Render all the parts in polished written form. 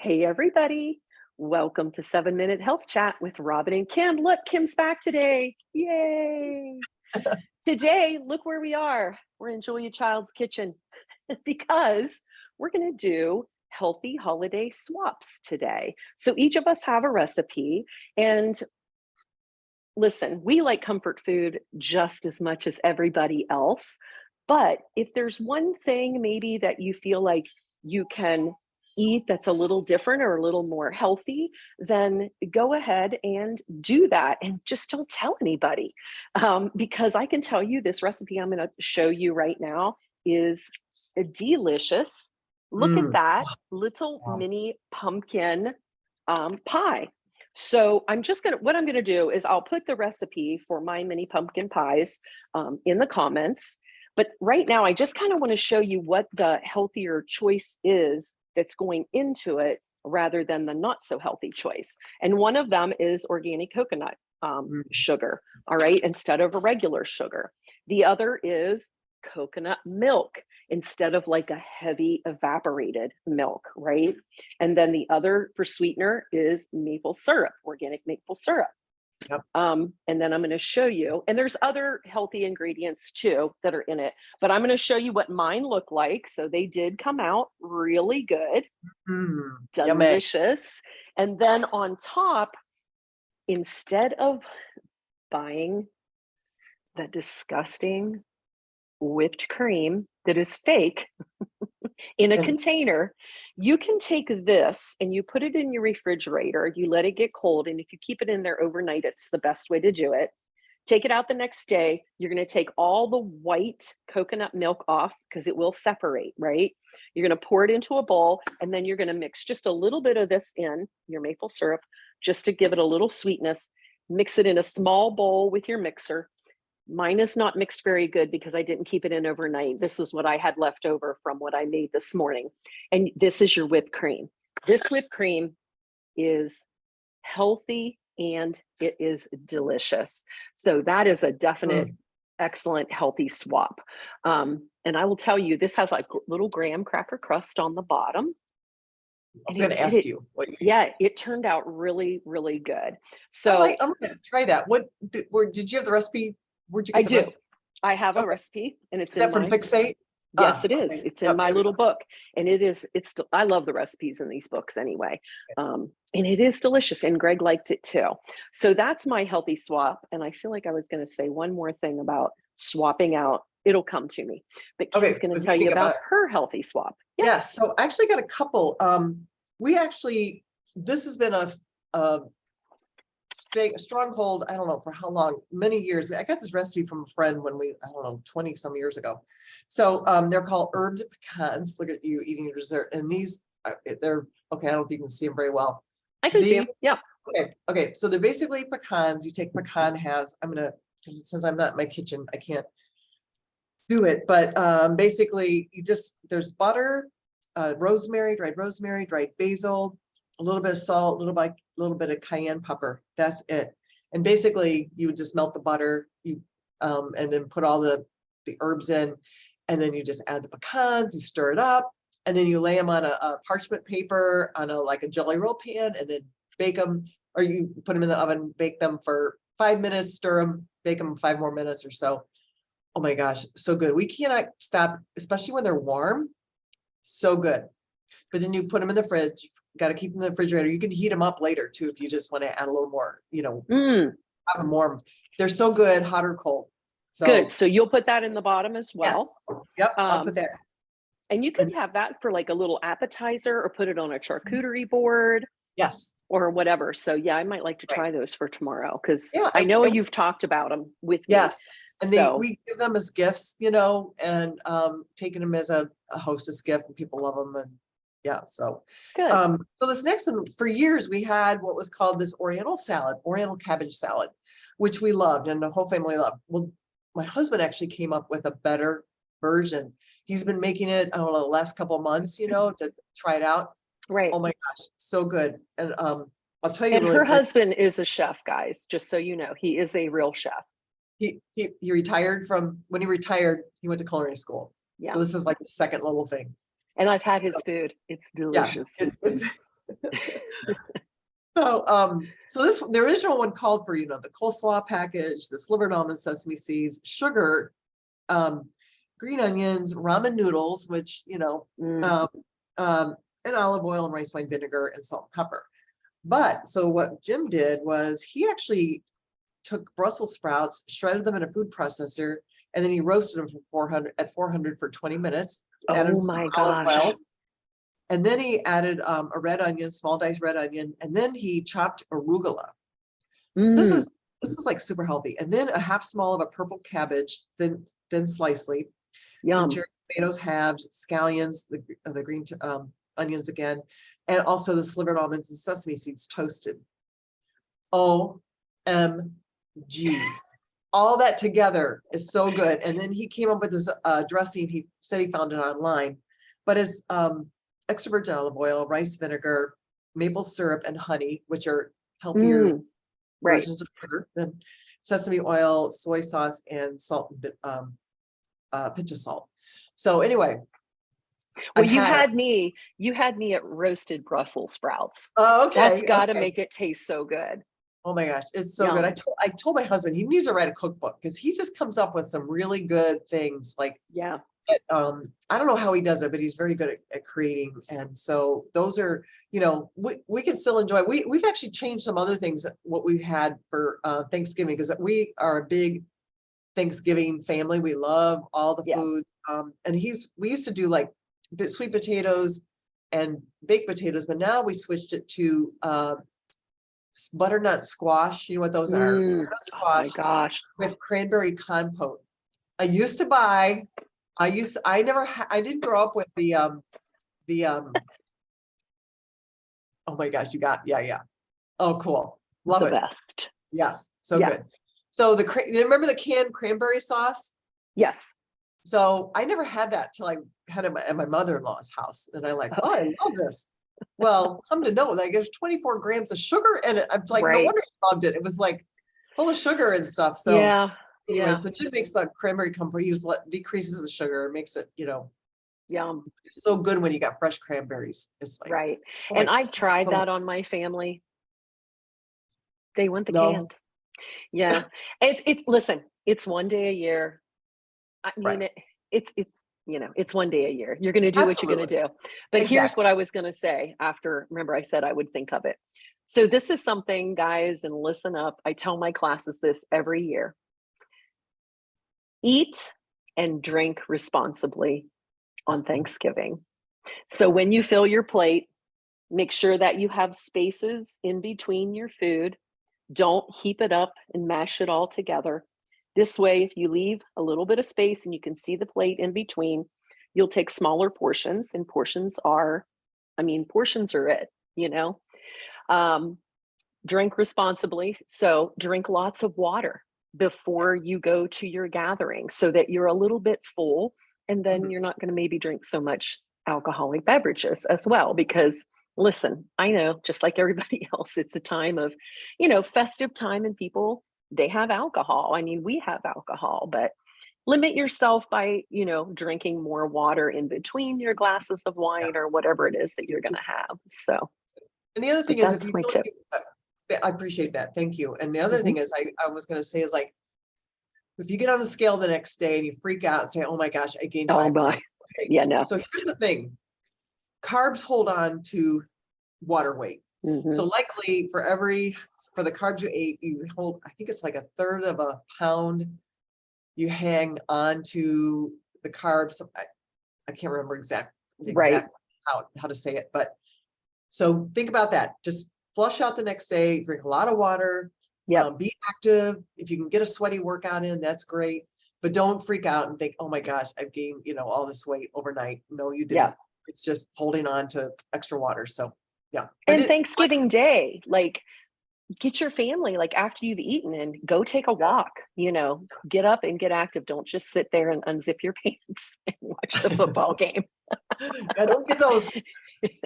Hey, everybody. Welcome to 7 Minute Health Chat with Robin and Kim. Look, Kim's back today. Yay. Today, look where we are. We're in Julia Child's kitchen because we're going to do healthy holiday swaps today. So each of us have a recipe. And listen, we like comfort food just as much as everybody else. But if there's one thing maybe that you feel like you can eat that's a little different or a little more healthy, then go ahead and do that and just don't tell anybody. Because I can tell you this recipe I'm going to show you right now is delicious. Look at Mm, that little wow. mini pumpkin pie. So what I'm gonna do is I'll put the recipe for my mini pumpkin pies in the comments. But right now, I just kind of want to show you what the healthier choice is that's going into it rather than the not so healthy choice. And one of them is organic coconut Mm, sugar, all right, instead of a regular sugar. The other is coconut milk instead of like a heavy evaporated milk, right? And then the other for sweetener is maple syrup, organic maple syrup. yep. And then I'm going to show you, and there's other healthy ingredients too that are in it, but I'm going to show you what mine look like. So they did come out really good, Yummy. delicious. And then on top, instead of buying the disgusting whipped cream that is fake in a And container, you can take this and you put it in your refrigerator. You let it get cold. And if you keep it in there overnight, it's the best way to do it. Take it out the next day. You're going to take all the white coconut milk off because it will separate, right? You're going to pour it into a bowl and then you're going to mix just a little bit of this in your maple syrup just to give it a little sweetness. Mix it in a small bowl with your mixer. Mine is not mixed very good because I didn't keep it in overnight. This was what I had left over from what I made this morning. And this is your whipped cream. This whipped cream is healthy and it is delicious. So that is a definite, mm, excellent, healthy swap. And I will tell you, this has like little graham cracker crust on the bottom. I And was going it to did ask it. you what you eat. Yeah, it turned out really, really good. So I'm going to try that. Did you have the recipe? Where'd you I get the do. recipe? I have a Okay. recipe and it's Is in that from my Fixate? Yes, it is. Okay. It's in Yep, my yep, little book, and I love the recipes in these books anyway. And it is delicious, and Greg liked it too. So that's my healthy swap. And I feel like I was going to say one more thing about swapping out. It'll come to me. But Kim's okay. going to Let me tell you think about about it. her healthy swap. Yeah. Yes. So I actually got a couple. We actually, this has been a stronghold. I don't know for how long, many years. I got this recipe from a friend when I don't know, 20 some years ago. So they're called herbed pecans. Look at you eating your dessert. And these, they're, okay, I don't know if you can see them very well. I can see These, him. Yeah. okay. So they're basically pecans. You take pecan halves. Since I'm not in my kitchen, I can't do it. But basically there's butter, dried rosemary, dried basil, a little bit of salt, little bit of cayenne pepper. That's it. And basically you would just melt the butter, and then put all the herbs in, and then you just add the pecans, you stir it up, and then you lay them on a parchment paper on like a jelly roll pan, and then bake them, or you put them in the oven, bake them for 5 minutes, stir them, bake them 5 more minutes or so. Oh my gosh, so good. We cannot stop, especially when they're warm. So good. Because then you put them in the fridge, got to keep them in the refrigerator. You can heat them up later too if you just want to add a little more, have them warm. They're so good, hot or cold. Good. So So you'll put that in the bottom as yes, well. yep, I'll put that. And you could And have that for like a little appetizer or put it on a charcuterie board yes, or whatever. So yeah, I might like to right. try those for tomorrow because Yeah, I know you've talked about them with me. yes. And So we give them as gifts, and taking them as a hostess gift, and people love them. And yeah, so good. so this next one, for years we had what was called this Oriental cabbage salad, which we loved and the whole family loved. Well, my husband actually came up with a better version. He's been making it, I don't know, the last couple of months, to try it out. Right. Oh my gosh, so good. And I'll tell you And really her quick. husband is a chef, guys, just so you know. He is a real chef. He retired when he retired, he went to culinary school. Yeah. So this is like the second little thing. And I've had his food. It's Yeah, delicious. it's So the original one called for, the coleslaw package, the slivered almond sesame seeds, sugar, green onions, ramen noodles, which, Mm. and olive oil and rice wine vinegar and salt and pepper. But so what Jim did was he actually took Brussels sprouts, shredded them in a food processor, and then he roasted them at 400 for 20 minutes, added Oh some my olive gosh. oil, and then he added a red onion, small diced red onion, and then he chopped arugula. This Mm. is this is like super healthy. And then a half small of a purple cabbage, thin slicely, some Yum. cherry tomatoes halved, scallions, the green onions again, and also the slivered almonds and sesame seeds toasted. OMG. All that together is so good. And then he came up with this dressing. He said he found it online, but it's extra virgin olive oil, rice vinegar, maple syrup, and honey, which are healthier Mm. Right. versions of sugar, then sesame oil, soy sauce, and salt, and pinch of salt. So anyway, Well, I've had it. you had me at roasted Brussels sprouts. Oh, That's okay, got to okay. make it taste so good. Oh my gosh, it's so good. Yum. I told my husband he needs to write a cookbook because he just comes up with some really good things. Like, Yeah. I don't know how he does it, but he's very good at creating. And so those are, we can still enjoy. We've actually changed some other things what we've had for Thanksgiving, because we are a big Thanksgiving family. We love all the Yeah. foods. And we used to do like sweet potatoes and baked potatoes, but now we switched it to butternut squash. You know what those are? Mm. Butternut Oh my squash gosh. with cranberry compote. I didn't grow up with the oh my gosh, yeah. Oh, cool. Love The it. best. Yes, so Yeah. good. So remember the canned cranberry sauce? Yes. So I never had that till I had it at my mother-in-law's house. And I like, Oh, oh, I love this. Well, come to know, like there's 24 grams of sugar in it. I'm like, no right. wonder I loved it. It was like full of sugar and stuff. So Yeah. anyway, Yeah. so Jim makes the cranberry compote. He decreases the sugar, makes it, Yum. it's so good when you got fresh cranberries. It's like, Right. oh my And gosh, I've this is tried so that on my family. They want the no, canned. Yeah. Listen, it's one day a year. I right. mean, it's one day a year. You're going to do what you're going Absolutely. to do. But here's Exactly. what I was going to say after, remember I said I would think of it. So this is something, guys, and listen up. I tell my classes this every year. Eat and drink responsibly on Thanksgiving. So when you fill your plate, make sure that you have spaces in between your food. Don't heap it up and mash it all together. This way, if you leave a little bit of space and you can see the plate in between, you'll take smaller portions, and portions are it, you know? Um, Drink responsibly. So drink lots of water before you go to your gathering so that you're a little bit full, and then Mhm. you're not going to maybe drink so much alcoholic beverages as well. Because listen, I know just like everybody else, it's a time of, festive time, and people, they have alcohol. I mean, we have alcohol, but limit yourself by, drinking more water in between your glasses of Yeah. wine or whatever it is that you're going to have. So, And the other but thing is, if that's you my feel tip. I appreciate that. Thank you. And the other Mhm. thing is, I was going to say is like, if you get on the scale the next day and you freak out and say, oh my gosh, I gained Oh 5 pounds. my. Okay. Yeah, no. So here's the thing. Carbs hold on to water weight. Mhm. So likely for the carbs you ate, you hold, I think it's like a third of a pound you hang on to the carbs. I can't remember the Right. exact how to say it, but so think about that. Just flush out the next day, drink a lot of water, Yep. be active. If you can get a sweaty workout in, that's great. But don't freak out and think, oh my gosh, I've gained, all this weight overnight. No, you didn't. Yeah. It's just holding on to extra water. So yeah. But And Thanksgiving Day, like, get your family, like, after you've eaten, and go take a walk, get up and get active. Don't just sit there and unzip your pants and watch the football game. yeah, don't get those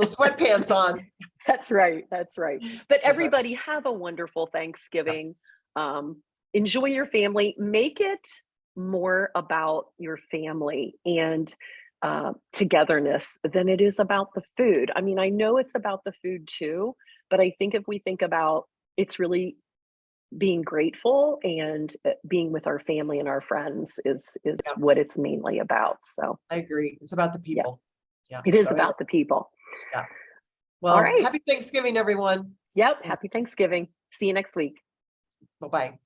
sweatpants on. That's right. That's right. But That's right. everybody, have a wonderful Thanksgiving. Enjoy your family. Make it more about your family, and togetherness than it is about the food. I mean, I know it's about the food too, but I think if we think about it's really being grateful and being with our family and our friends is Yeah, what it's mainly about. So I agree. It's about the yeah, people. Yeah. it is So about the people. yeah. All Well, right. happy Thanksgiving, everyone. Yep. Happy Thanksgiving. See you next week. Bye-bye.